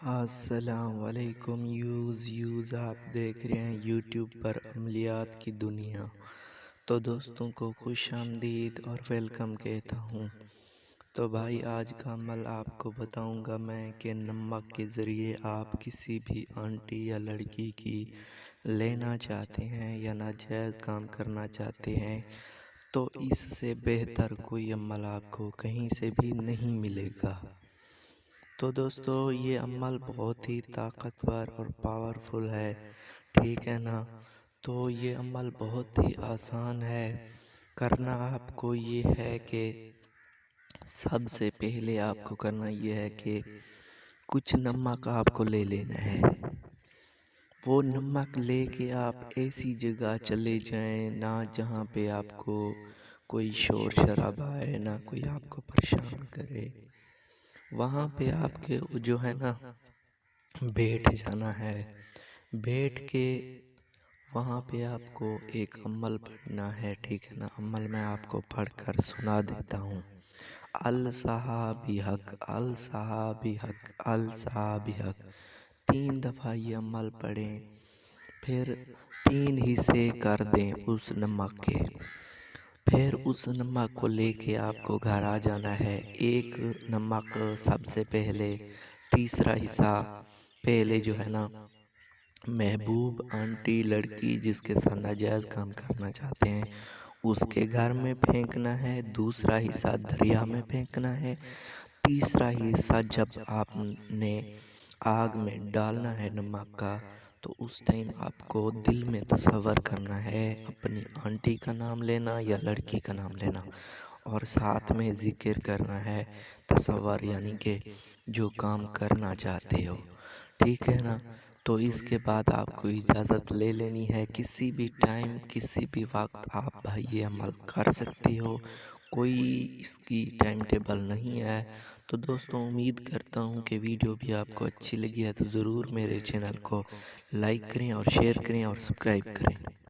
السلام علیکم یوز آپ دیکھ رہے ہیں یوٹیوب پر عملیات کی دنیا۔ تو دوستوں کو خوش آمدید اور ویلکم کہتا ہوں۔ تو بھائی آج کا عمل آپ کو بتاؤں گا میں کہ نمک کے ذریعے آپ کسی بھی آنٹی یا لڑکی کی لینا چاہتے ہیں یا ناجائز کام کرنا چاہتے ہیں تو اس سے بہتر کوئی عمل آپ کو کہیں سے بھی نہیں ملے گا۔ تو دوستو یہ عمل بہت ہی طاقتور اور پاورفل ہے، ٹھیک ہے نا؟ تو یہ عمل بہت ہی آسان ہے کرنا۔ آپ کو یہ ہے کہ سب سے پہلے آپ کو کرنا یہ ہے کہ کچھ نمک آپ کو لے لینا ہے۔ وہ نمک لے کے آپ ایسی جگہ چلے جائیں نہ جہاں پہ آپ کو کوئی شور شرابہ ہے، نہ کوئی آپ کو پریشان کرے۔ وہاں پہ آپ کے جو ہے نا بیٹھ جانا ہے۔ بیٹھ کے وہاں پہ آپ کو ایک عمل پڑھنا ہے، ٹھیک ہے نا؟ عمل میں آپ کو پڑھ کر سنا دیتا ہوں۔ الصحابی حق، الصحابی حق، الصحابی حق، 3 دفعہ یہ عمل پڑھیں، پھر 3 حصے کر دیں اس نمک کے۔ پھر اس نمک کو لے کے آپ کو گھر آ جانا ہے۔ ایک نمک سب سے پہلے، تیسرا حصہ پہلے جو ہے نا محبوب آنٹی لڑکی جس کے ساتھ ناجائز کام کرنا چاہتے ہیں اس کے گھر میں پھینکنا ہے، دوسرا حصہ دریا میں پھینکنا ہے، تیسرا حصہ جب آپ نے آگ میں ڈالنا ہے نمک کا تو اس ٹائم آپ کو دل میں تصور کرنا ہے، اپنی آنٹی کا نام لینا یا لڑکی کا نام لینا، اور ساتھ میں ذکر کرنا ہے تصور، یعنی کہ جو کام کرنا چاہتے ہو، ٹھیک ہے نا؟ تو اس کے بعد آپ کو اجازت لے لینی ہے۔ کسی بھی ٹائم کسی بھی وقت آپ بھائی یہ عمل کر سکتے ہو، کوئی اس کی ٹائم ٹیبل نہیں ہے۔ تو دوستوں امید کرتا ہوں کہ ویڈیو بھی آپ کو اچھی لگی ہے، تو ضرور میرے چینل کو لائک کریں اور شیئر کریں اور سبسکرائب کریں۔